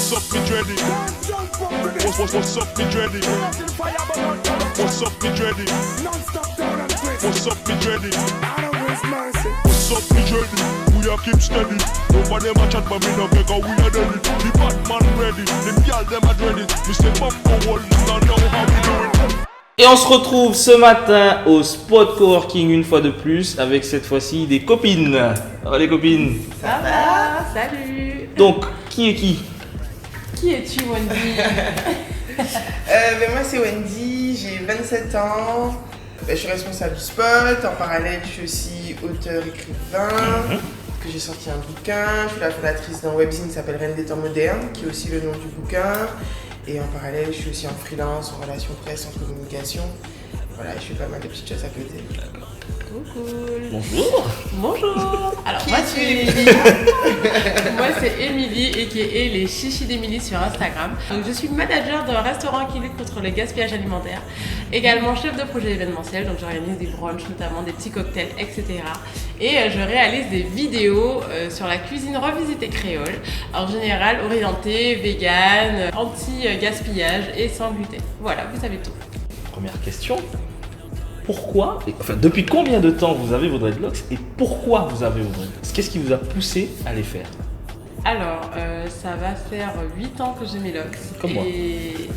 What's up, me dready? What's up, me dready? What's up, me dready? What's up, me dready? What's up, me dready? We are keep steady. Nobody a chat but me no care 'cause we are ready. The bad man ready. Them girl them a dready. We step up forward and know how we do it. Et on se retrouve ce matin au Spot Coworking une fois de plus avec cette fois-ci des copines. Oh les copines. Ça va, salut. Donc, qui est qui? Qui es-tu, Wendy? Moi c'est Wendy, j'ai 27 ans, je suis responsable du Spot, en parallèle je suis aussi auteur-écrivain, que j'ai sorti un bouquin, je suis la fondatrice d'un webzine qui s'appelle Reine des temps modernes, qui est aussi le nom du bouquin, et en parallèle je suis aussi en freelance, en relations presse, en communication, voilà, je fais pas mal de petites choses à côté. Cool. Bonjour. Bonjour. Alors moi c'est Émilie. Moi c'est Émilie et qui est les chichis d'Émilie sur Instagram. Donc je suis manager d'un restaurant qui lutte contre le gaspillage alimentaire. Également chef de projet événementiel, donc j'organise des brunchs notamment, des petits cocktails, etc. Et je réalise des vidéos sur la cuisine revisitée créole, en général orientée, vegan, anti-gaspillage et sans gluten. Voilà, vous savez tout. Première question. Pourquoi, enfin depuis combien de temps vous avez vos dreadlocks et pourquoi vous avez vos dreadlocks? Qu'est-ce qui vous a poussé à les faire? Alors, ça va faire 8 ans que j'ai mes locks. Comme moi. Et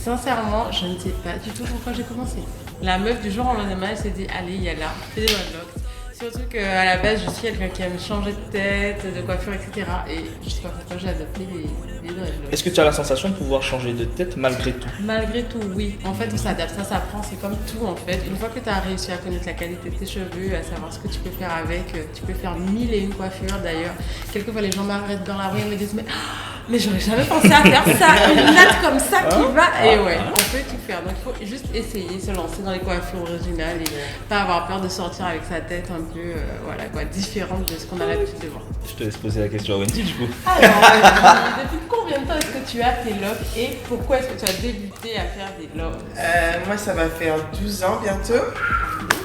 sincèrement, je ne sais pas du tout pourquoi j'ai commencé. La meuf du jour au lendemain, elle s'est dit allez, il y a là, fais des dreadlocks. Surtout qu'à la base, je suis quelqu'un qui aime changer de tête, de coiffure, etc. Et je sais pas pourquoi j'ai adopté les dreadlocks. Est-ce que tu as la sensation de pouvoir changer de tête malgré tout? Malgré tout, oui. En fait, on s'adapte, ça s'apprend, c'est comme tout en fait. Une fois que tu as réussi à connaître la qualité de tes cheveux, à savoir ce que tu peux faire avec, tu peux faire 1001 coiffures d'ailleurs. Quelquefois, les gens m'arrêtent dans la rue et me disent mais j'aurais jamais pensé à faire ça, une natte comme ça qui va. Et ouais, on peut tout faire. Donc il faut juste essayer, se lancer dans les coiffures originales et pas avoir peur de sortir avec sa tête un peu voilà, quoi, différente de ce qu'on a l'habitude de voir. Je te laisse poser la question à Wendy du coup. Alors, depuis combien de temps est-ce que tu as tes locks et pourquoi est-ce que tu as débuté à faire des locks? Moi ça va faire 12 ans bientôt.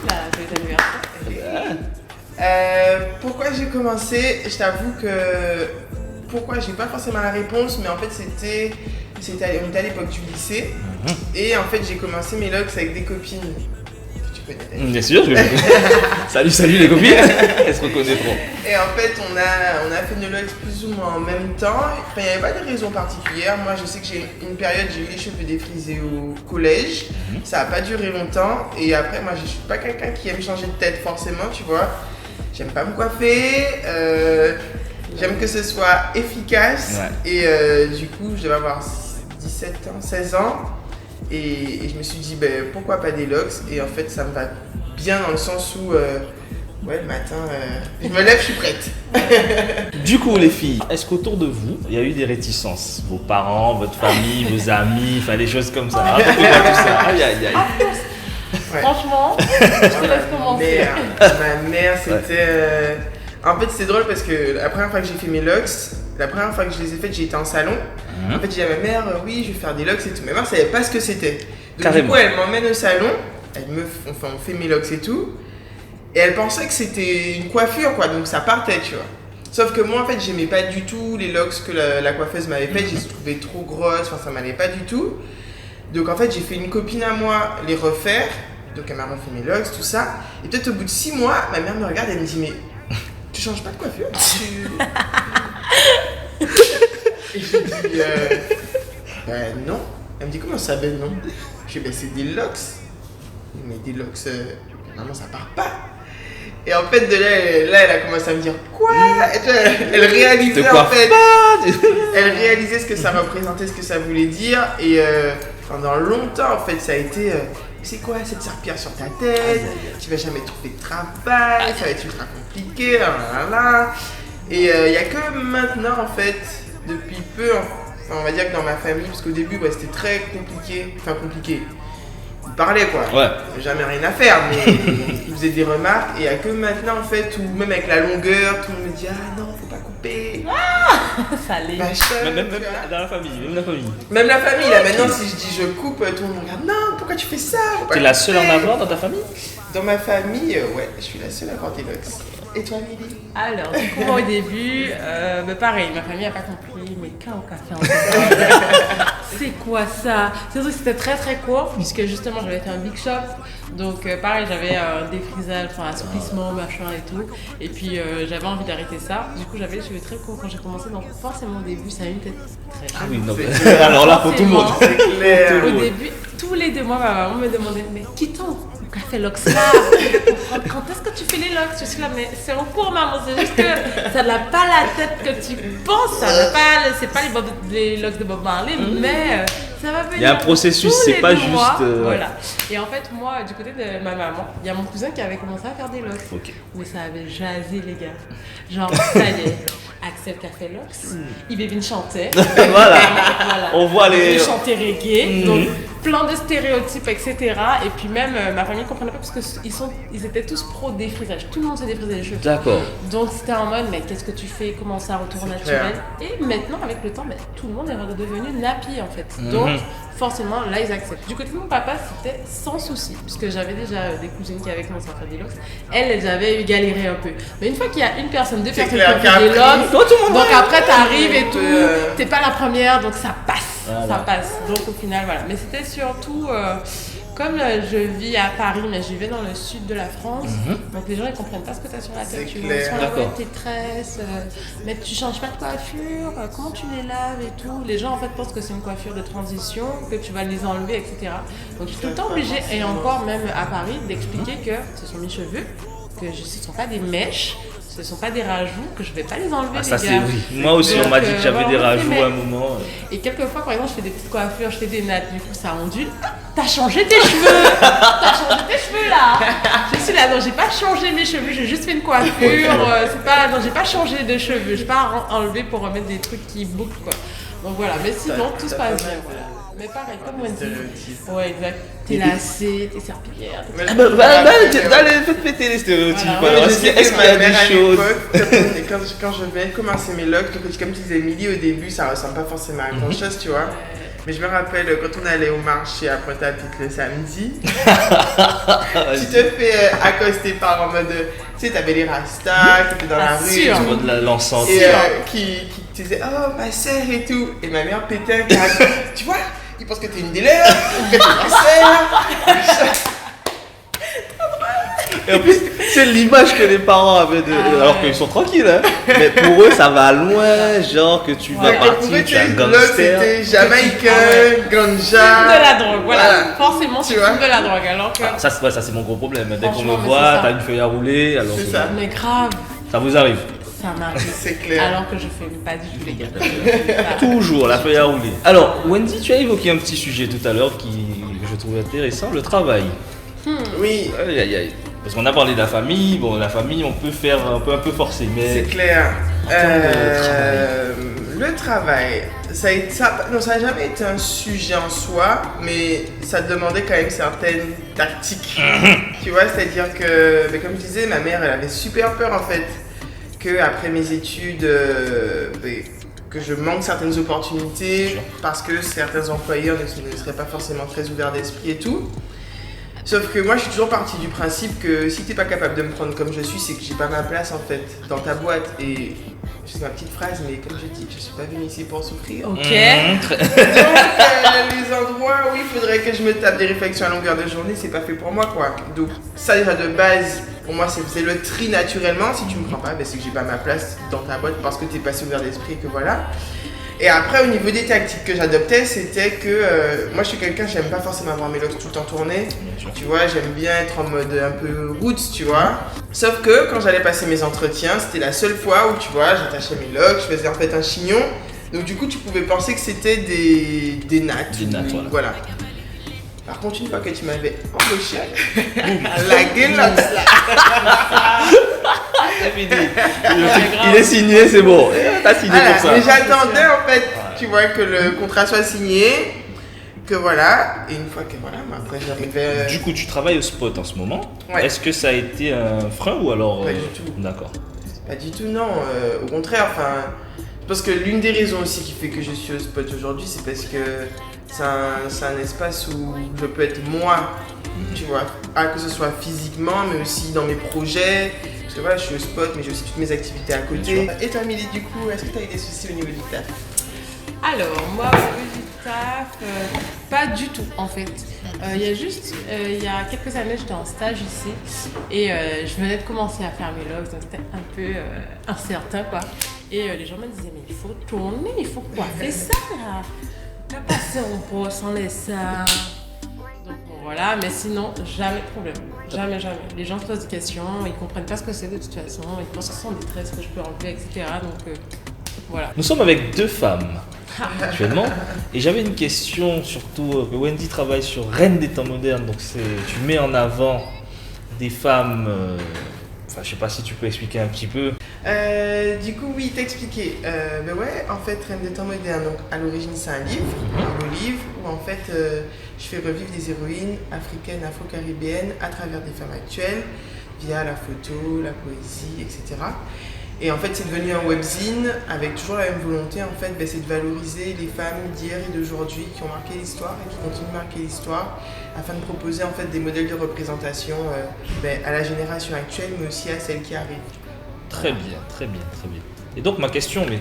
Là, c'est l'anniversaire. Pourquoi j'ai commencé, je t'avoue que pourquoi j'ai pas forcément la réponse, mais en fait on était à l'époque du lycée et en fait j'ai commencé mes locks avec des copines que tu connais d'ailleurs. Bien sûr, je vais salut les copines. Elles se reconnaîtront. Et en fait on a fait nos locks plus ou moins en même temps. Enfin, il n'y avait pas de raison particulière. Moi je sais que j'ai une période j'ai eu les cheveux défrisés au collège. Ça n'a pas duré longtemps et après moi je suis pas quelqu'un qui aime changer de tête forcément, tu vois. J'aime pas me coiffer. J'aime que ce soit efficace et du coup je devais avoir 17 ans, 16 ans et je me suis dit pourquoi pas des locks et en fait ça me va bien dans le sens où ouais le matin je me lève, je suis prête. Du coup les filles, est-ce qu'autour de vous il y a eu des réticences? Vos parents, votre famille, vos amis, enfin des choses comme ça. Racontez-moi tout ça. Aïe aïe aïe. Ouais. Franchement, je te laisse commencer. Ma mère c'était... En fait, c'est drôle parce que la première fois que j'ai fait mes locks, la première fois que je les ai faites, j'ai été en salon. En fait, j'ai dit à ma mère, oui, je vais faire des locks et tout. Ma mère ne savait pas ce que c'était. Donc, Carrément. du coup, elle m'emmène au salon, on fait mes locks et tout. Et elle pensait que c'était une coiffure, quoi. Donc, ça partait, tu vois. Sauf que moi, en fait, j'aimais pas du tout les locks que la coiffeuse m'avait faites. Je les trouvais trop grosses, enfin, ça m'allait pas du tout. Donc, en fait, j'ai fait une copine à moi les refaire. Donc, elle m'a refait mes locks, tout ça. Et peut-être au bout de 6 mois, ma mère me regarde et me dit, mais tu changes pas de coiffure? Et je lui dis non. Elle me dit comment ça ben non? Je dis c'est des locks. Mais des locks, normalement ça part pas. Et en fait de là elle a commencé à me dire quoi? Elle réalisait en fait. Elle réalisait ce que ça représentait, ce que ça voulait dire. Et pendant longtemps en fait ça a été c'est quoi cette serpillère sur ta tête? Tu vas jamais trouver de travail, ça va être ultra compliqué, là. Et il n'y a que maintenant en fait, depuis peu, enfin, on va dire que dans ma famille, parce qu'au début c'était très compliqué, ils parlaient quoi, jamais rien à faire, mais ils faisaient des remarques et il n'y a que maintenant en fait, où même avec la longueur, tout le monde me dit ah non, faut pas couper. Ça l'est. Même dans la famille, Même la famille, là maintenant si je dis je coupe, tout le monde me regarde, non, pourquoi tu fais ça? Tu es la seule à en avoir dans ta famille? Dans ma famille, ouais, je suis la seule à avoir des locks. Et toi, Lily? Alors, du coup, moi, au début, pareil, ma famille n'a pas compris, mais américain au café en fait. C'est quoi ça? C'est vrai que c'était très très court puisque justement j'avais fait un big shop. Donc pareil, j'avais un défrisage, enfin assouplissement, machin et tout. Et puis j'avais envie d'arrêter ça. Du coup j'avais les cheveux très courts quand j'ai commencé. Donc forcément au début ça a eu une tête très Ah oui, jolie. non, mais... alors là, pour tout le monde. C'est clair. Au début, tous les 2 mois, ma maman me demandait mais qui t'en au café Lox là? Quand est-ce que tu fais les locks? Je suis là, mais c'est en cours, maman. C'est juste que ça n'a pas la tête que tu penses. C'est pas les locks de Bob Marley, mais ça va venir. Il y a un processus, tous c'est les pas 2 mois, juste, voilà. Et en fait, moi, du côté de ma maman, il y a mon cousin qui avait commencé à faire des locks. Ok. Mais ça avait jasé, les gars. Genre, ça y est. Axel Café Lox, Ibébine chantait. Voilà. On voit les. Il chantait reggae, donc plein de stéréotypes, etc. Et puis même ma famille ne comprenait pas parce qu'ils étaient tous pro défrisage. Tout le monde se défrisait les cheveux. D'accord. Donc c'était en mode, mais qu'est-ce que tu fais? Comment ça, retour naturel? Et maintenant, avec le temps, tout le monde est redevenu nappy en fait. Donc forcément, là, ils acceptent. Du côté de mon papa, c'était sans souci, puisque j'avais déjà des cousines qui avaient commencé à faire des locks. Elles avaient eu galéré un peu. Mais une fois qu'il y a une personne, 2 personnes qui clair ont fait des locks, Toi, tout le monde donc après, t'arrives et tout, peu, t'es pas la première, donc ça passe. Voilà. Ça passe. Donc au final, voilà. Mais c'était surtout, comme je vis à Paris, mais je vivais dans le sud de la France, donc les gens ils comprennent pas ce que t'as sur la tête. C'est Tu clair. vois, sur la D'accord. tes tresses, mais tu changes pas de coiffure, comment tu les laves et tout. Les gens en fait pensent que c'est une coiffure de transition, que tu vas les enlever, etc. Donc je suis tout le temps obligée, et encore même à Paris, d'expliquer que ce sont mes cheveux, que ce ne sont pas des mèches. Ce ne sont pas des rajouts, que je ne vais pas les enlever. Ah, ça, les c'est gars. oui. Moi aussi, on m'a dit que j'avais des voilà, rajouts à un moment. Et quelquefois, par exemple, je fais des petites coiffures, je fais des nattes, du coup, ça ondule. Ah, t'as changé tes cheveux! T'as changé tes cheveux là! Je suis là, non, j'ai pas changé mes cheveux, j'ai juste fait une coiffure. Non, j'ai pas changé de cheveux, j'ai pas enlevé pour remettre des trucs qui bouclent quoi. Donc voilà, mais sinon, tout se passe bien. Voilà. Mais pareil, comme Wendy. Ouais, exact. T'es lacée, t'es serpillière. Ah allez, faites péter les stéréotypes. Voilà. Alors, Je est-ce sais qu'il y que a ma mère à des choses l'époque, quand je venais de commencer mes locks, donc, comme tu disais, Emily, au début, ça ressemble pas forcément à grand chose, tu vois. Mais je me rappelle quand on allait au marché à Pointe-à-Pitre le samedi, tu te fais accoster par en mode. Tu sais, t'avais les rastas qui étaient dans la rue. sûr. Tu vois de l'encens. Et qui te disaient oh ma sœur et tout. Et ma mère pétait un câble. Tu vois, ils pensent que t'es une des leurs, que t'es ma sœur. Et en plus, c'est l'image que les parents avaient de. Alors qu'ils sont tranquilles, hein. Mais pour eux, ça va loin. Genre que tu vas Et pour partir, eux, tu es un là, gangster. c'était jamaïcain, ganja. De la drogue, voilà. Forcément, Tu tu vois. fumes de la drogue. Alors que. Ça, c'est mon gros problème. Dès qu'on me Franchement, mais voit, c'est ça. t'as une feuille à rouler. Alors C'est que- ça. Mais grave, Ça vous arrive. ça m'arrive. C'est clair. Alors que je fume pas du tout, les gars. Toujours la feuille à rouler. Alors, Wendy, tu as évoqué un petit sujet tout à l'heure que je trouve intéressant, le travail. Oui, Aïe, aïe, aïe. Parce qu'on a parlé de la famille. Bon, la famille, on peut faire un peu forcer, mais c'est clair. termes de Le travail, ça n'a jamais été un sujet en soi, mais ça demandait quand même certaines tactiques. Tu vois, c'est-à-dire que, mais comme je disais, ma mère, elle avait super peur en fait que après mes études, que je manque certaines opportunités parce que certains employeurs ne seraient pas forcément très ouverts d'esprit et tout. Sauf que moi, je suis toujours partie du principe que si t'es pas capable de me prendre comme je suis, c'est que j'ai pas ma place en fait dans ta boîte. Et c'est ma petite phrase, mais comme je dis, je suis pas venue ici pour souffrir. Ok. Donc, les endroits où il faudrait que je me tape des réflexions à longueur de journée, c'est pas fait pour moi quoi. Donc, ça déjà de base, pour moi, c'est le tri naturellement. Si tu me prends pas, c'est que j'ai pas ma place dans ta boîte parce que t'es pas si ouvert d'esprit et que voilà. Et après, au niveau des tactiques que j'adoptais, c'était que moi je suis quelqu'un, j'aime pas forcément avoir mes locks tout le temps tournés. Tu vois, j'aime bien être en mode un peu roots, tu vois. Sauf que quand j'allais passer mes entretiens, c'était la seule fois où tu vois, j'attachais mes locks, je faisais en fait un chignon. Donc du coup, tu pouvais penser que c'était des nattes. Des nattes, voilà. Par contre, une fois que tu m'avais embauché, la gueule là. c'est fini. Il est signé, c'est bon. T'as signé Voilà, pour ça. mais j'attendais en fait, tu vois, que le contrat soit signé, que voilà, et une fois que voilà, moi, après j'arrivais. Du coup, tu travailles au spot en ce moment. Ouais. Est-ce que ça a été un frein ou alors Pas du tout. D'accord. Pas du tout, non. Au contraire, enfin, je pense que l'une des raisons aussi qui fait que je suis au spot aujourd'hui, c'est parce que c'est un espace où je peux être moi, tu vois, que ce soit physiquement, mais aussi dans mes projets. Parce que voilà, je suis au spot, mais j'ai aussi toutes mes activités à côté. Et toi, Amélie, du coup, est-ce que tu as eu des soucis au niveau du taf? Alors, moi, au niveau du taf, pas du tout en fait. Il y a juste, il y a quelques années, j'étais en stage ici et je venais de commencer à faire mes logs, donc c'était un peu incertain quoi. Et les gens me disaient, mais il faut tourner, il faut coiffer ça là. Pas passer en brosse, on laisse ça. Donc bon, voilà, mais sinon, jamais de problème. Jamais, jamais. Les gens se posent des questions, ils comprennent pas ce que c'est de toute façon, ils pensent que c'est en détresse, que je peux enlever, etc. Donc voilà. Nous sommes avec 2 femmes actuellement et j'avais une question surtout que Wendy travaille sur Reine des temps modernes, donc tu mets en avant des femmes, enfin je sais pas si tu peux expliquer un petit peu. Du coup, oui, t'expliquer. Ben ouais, en fait, Reine des temps modernes, donc à l'origine, c'est un livre, un beau livre, où en fait, je fais revivre des héroïnes africaines, afro-caribéennes à travers des femmes actuelles, via la photo, la poésie, etc. Et en fait, c'est devenu un webzine avec toujours la même volonté, en fait, ben, c'est de valoriser les femmes d'hier et d'aujourd'hui qui ont marqué l'histoire et qui continuent de marquer l'histoire, afin de proposer en fait des modèles de représentation ben, à la génération actuelle, mais aussi à celle qui arrive. Très bien, très bien, très bien. Et donc ma question, mais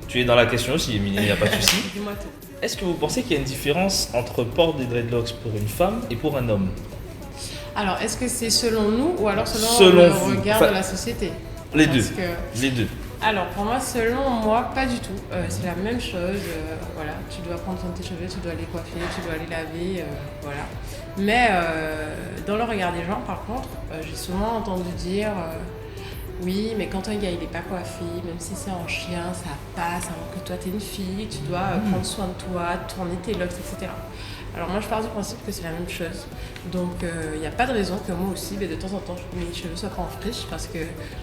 tu es dans la question aussi, Émilie, il n'y a pas de souci. Dis-moi tout. Est-ce que vous pensez qu'il y a une différence entre port des dreadlocks pour une femme et pour un homme? Alors, est-ce que c'est selon nous ou alors selon Selon le vous. regard Enfin, de la société? Les Parce deux. que- Les deux. Alors, pour moi, selon moi, pas du tout. C'est la même chose. Voilà, tu dois prendre soin de tes cheveux, tu dois les coiffer, tu dois les laver, voilà. Mais dans le regard des gens, par contre, j'ai souvent entendu dire oui, mais quand un gars il est pas coiffé, même si c'est en chien, ça passe. Alors que toi, t'es une fille, tu dois prendre soin de toi, tourner tes locks, etc. Alors moi, je pars du principe que c'est la même chose. Donc, il n'y a pas de raison que moi aussi, mais de temps en temps, mes cheveux soient pas en friche parce que,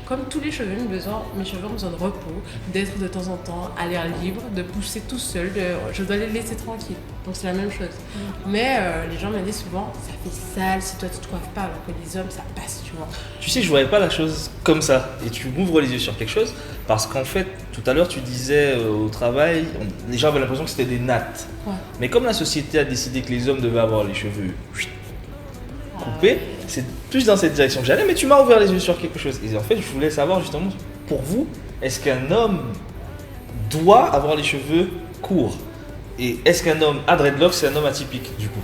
comme tous les cheveux, mes cheveux ont besoin de repos, d'être de temps en temps à l'air libre, de pousser tout seul, je dois les laisser tranquilles. Donc, c'est la même chose. Mais les gens me disent souvent, ça fait sale si toi tu te coiffes pas, alors que les hommes, ça passe, tu vois. Tu sais, je voyais pas la chose comme ça. Et tu m'ouvres les yeux sur quelque chose parce qu'en fait, tout à l'heure, tu disais au travail, les gens avaient l'impression que c'était des nattes. Ouais. Mais comme la société a décidé que les hommes devaient avoir les cheveux coupés, c'est plus dans cette direction que j'allais, mais tu m'as ouvert les yeux sur quelque chose. Et en fait, je voulais savoir justement, pour vous, est-ce qu'un homme doit avoir les cheveux courts? Et est-ce qu'un homme à dreadlocks, c'est un homme atypique du coup?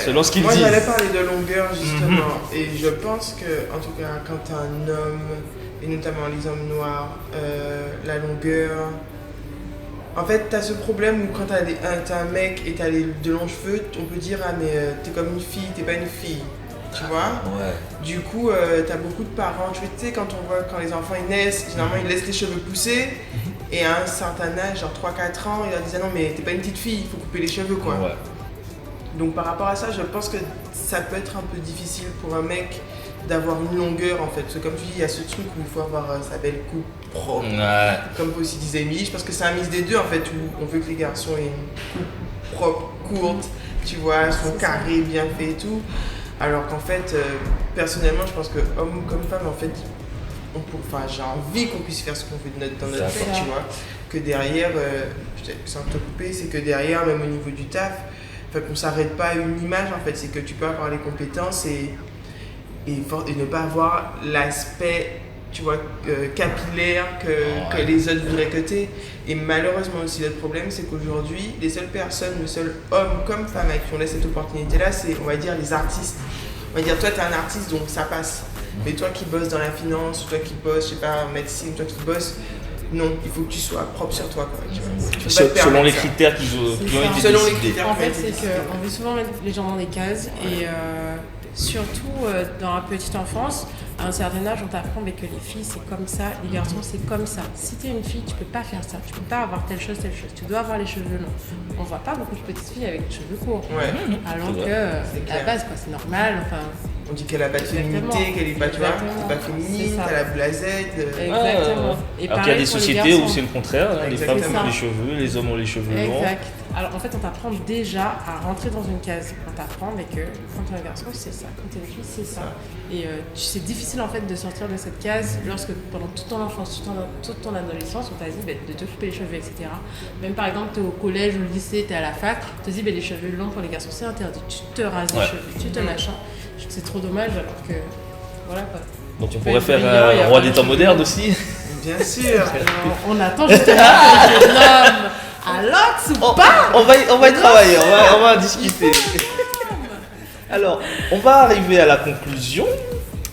Selon ce qu'ils moi, disent. j'allais parler de longueur justement, et je pense que, en tout cas, quand un homme, et notamment les hommes noirs, la longueur. En fait, t'as ce problème où quand t'as un mec et t'as de longs cheveux, on peut dire ah mais t'es comme une fille, t'es pas une fille, tu vois. Ouais. Du coup, t'as beaucoup de parents, tu sais, quand on voit quand les enfants ils naissent, généralement ils laissent les cheveux pousser, et à un certain âge, genre 3-4 ans, ils leur disent ah non mais t'es pas une petite fille, il faut couper les cheveux quoi. Ouais. Donc par rapport à ça, je pense que ça peut être un peu difficile pour un mec d'avoir une longueur en fait. Parce que comme tu dis, il y a ce truc où il faut avoir sa belle coupe propre. Ouais. Comme aussi disait Emily, je pense que c'est un mix des deux en fait, où on veut que les garçons aient une coupe propre, courte, tu vois, sont carrés, bien faits et tout. Alors qu'en fait, personnellement, je pense que homme comme femme, en fait, j'ai envie qu'on puisse faire ce qu'on veut dans notre D'accord. tête, tu vois. Que derrière, sans te couper, c'est que derrière, même au niveau du taf, qu'on s'arrête pas à une image en fait, c'est que tu peux avoir les compétences et ne pas avoir l'aspect, tu vois, capillaire que les autres voudraient que t'aies. Et malheureusement aussi, l'autre problème, c'est qu'aujourd'hui, les seules personnes, les seuls hommes comme femmes à qui on laisse cette opportunité-là, c'est, on va dire, les artistes. On va dire, toi, t'es un artiste, donc ça passe. Mais toi qui bosses dans la finance, toi qui bosses, je sais pas, en médecine, toi qui bosses, non, il faut que tu sois propre sur toi, quoi. Tu vois. Tu peux pas te Selon permettre les ça. critères qui ont été Selon les décidés. critères. En fait, c'est qu'on veut souvent mettre les gens dans des cases et surtout dans la petite enfance, à un certain âge, on t'apprend que les filles c'est comme ça, les garçons c'est comme ça. Si t'es une fille, tu peux pas faire ça, tu peux pas avoir telle chose, tu dois avoir les cheveux longs. On voit pas beaucoup de petites filles avec les cheveux courts. Ouais. Alors C'est que C'est à la clair. base, quoi, c'est normal. Enfin, On dit qu'elle a pas de Exactement. féminité, qu'elle est pas, tu vois, Exactement. c'est pas féminine, C'est ça. t'as la blasette. exactement. Et Alors qu'il y a des pareil pour les sociétés où garçons. c'est le contraire, hein, les femmes Exactement. ont les cheveux, les hommes ont les cheveux longs. Exact. Alors en fait, on t'apprend déjà à rentrer dans une case. On t'apprend que quand tu es un garçon, c'est ça. Quand tu es une fille, c'est ça. Et c'est difficile en fait de sortir de cette case lorsque pendant toute ton enfance, toute ton adolescence, on t'a dit de te couper les cheveux, etc. Même par exemple, tu es au collège ou au lycée, tu es à la fac, on te dit les cheveux longs pour les garçons, c'est interdit. Tu te rases les cheveux, tu te machin. C'est trop dommage alors que voilà quoi. Donc Tu on peux pourrait être faire brillant et un avoir roi les des temps cheveux modernes longs. aussi. Bien sûr. Alors, on attend justement que je nomme à Lox ou pas. On va y travailler, on va en discuter. Alors, on va arriver à la conclusion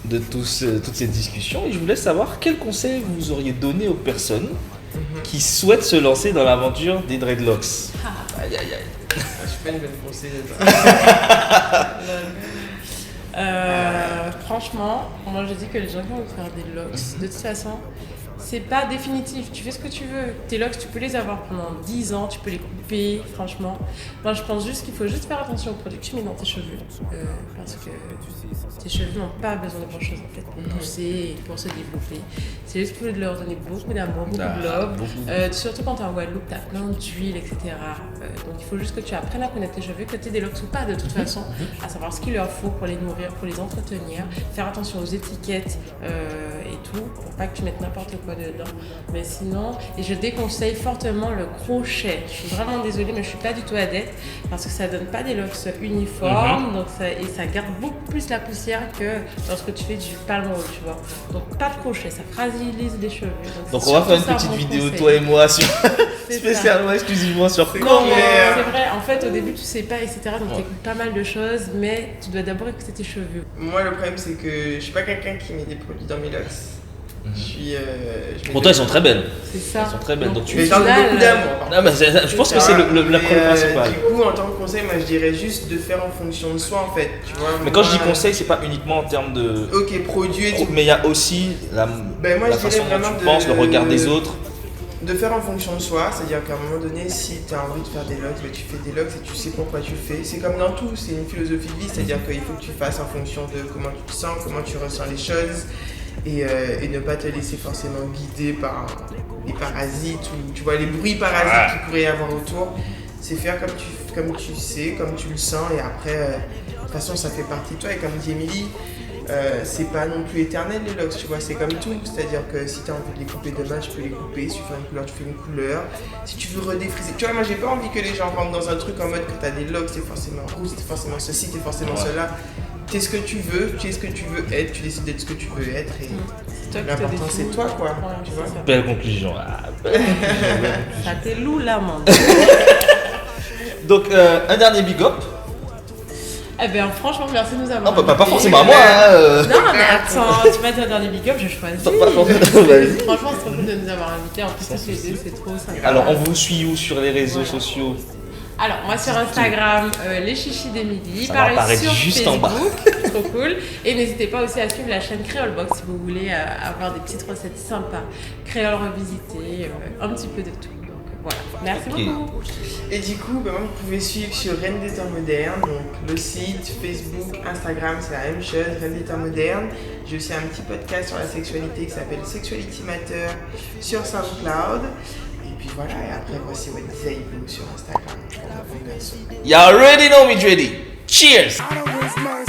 de toute cette discussion et je voulais savoir quel conseil vous auriez donné aux personnes qui souhaitent se lancer dans l'aventure des dreadlocks. Aïe aïe aïe. Je suis pas une bonne conseilleuse. Franchement, moi je dis que les gens qui vont faire des locks, de toute façon, c'est pas définitif. Tu fais ce que tu veux. Tes locks, tu peux les avoir pendant 10 ans, tu peux les couper, franchement. Moi je pense juste qu'il faut juste faire attention aux produits que tu mets dans tes cheveux. Parce que tes cheveux n'ont pas besoin de grand chose en fait pour pousser et pour se développer. C'est juste qu'il faut leur donner beaucoup d'amour, beaucoup de love. Surtout quand tu es en Guadeloupe, tu as plein d'huile, etc. Donc il faut juste que tu apprennes à connaître tes cheveux, que tu aies des locks ou pas de toute façon, à savoir ce qu'il leur faut pour les nourrir, pour les entretenir, faire attention aux étiquettes et tout, pour pas que tu mettes n'importe quoi dedans. Mais sinon, et je déconseille fortement le crochet. Je suis vraiment désolée, mais je suis pas du tout adepte parce que ça donne pas des locks uniformes, donc ça garde beaucoup plus la poussière que lorsque tu fais du palm roll, tu vois. Donc pas de crochet, ça fragilise les cheveux. Donc on va faire une petite vidéo, toi et moi, spécialement, exclusivement sur comment. C'est vrai, en fait au début tu sais pas, etc. Donc t'écoutes pas mal de choses, mais tu dois d'abord écouter tes cheveux. Moi le problème c'est que je suis pas quelqu'un qui met des produits dans mes locks. Pourtant elles sont très belles. C'est ça. Elles sont très belles. Donc tu mais j'en ai beaucoup d'amour. Ah, bah, je pense que c'est la première principale. Du coup, en tant que conseil, moi je dirais juste de faire en fonction de soi en fait. Tu vois, mais quand je dis conseil, c'est pas uniquement en termes de. Ok, produit et tout. Mais il y a aussi la façon dont tu penses, le regard des autres. De faire en fonction de soi, c'est-à-dire qu'à un moment donné, si tu as envie de faire des locks, ben, tu fais des locks et tu sais pourquoi tu le fais. C'est comme dans tout, c'est une philosophie de vie, c'est-à-dire qu'il faut que tu fasses en fonction de comment tu te sens, comment tu ressens les choses. Et ne pas te laisser forcément guider par les parasites ou tu vois les bruits parasites qu'il pourrait y avoir autour. C'est faire comme tu sais, comme tu le sens et après, de toute façon ça fait partie de toi et comme dit Émilie, c'est pas non plus éternel les locks, tu vois, c'est comme tout, c'est-à-dire que si tu as envie de les couper demain, tu peux les couper, si tu fais une couleur, tu fais une couleur, si tu veux redéfriser, tu vois, moi j'ai pas envie que les gens rentrent dans un truc en mode que tu as des locks, c'est forcément rouge, c'est forcément ceci, c'est forcément cela. Tu es ce que tu veux, tu es ce que tu veux être, tu décides d'être ce que tu veux être et l'important c'est toi quoi, tu vois. Belle conclusion. Ça t'est loup là, man. Donc un dernier big up. Eh bien franchement merci de nous avoir Non, pas invités. forcément à moi. Non mais attends, tu m'as dit un dernier big up, je choisis. Vas-y. Franchement c'est trop cool de nous avoir invités, en plus c'est trop sympa. Alors on vous suit où sur les réseaux sociaux? Alors moi sur Instagram, les chichis d'Émilie, Ça va pareil apparaître sur juste Facebook, en bas. trop cool. Et n'hésitez pas aussi à suivre la chaîne Créole Box si vous voulez avoir des petites recettes sympas, créole revisité, un petit peu de tout. Donc voilà, merci beaucoup. Et du coup, bah, moi, vous pouvez suivre sur Reine des temps modernes, donc le site, Facebook, Instagram, c'est la même chose, Reine des temps modernes. J'ai aussi un petit podcast sur la sexualité qui s'appelle Sexuality Matter sur SoundCloud. Et puis voilà, et après voici Wendy Zaibou sur Instagram. You already know me, Dreddy. Cheers! I don't waste my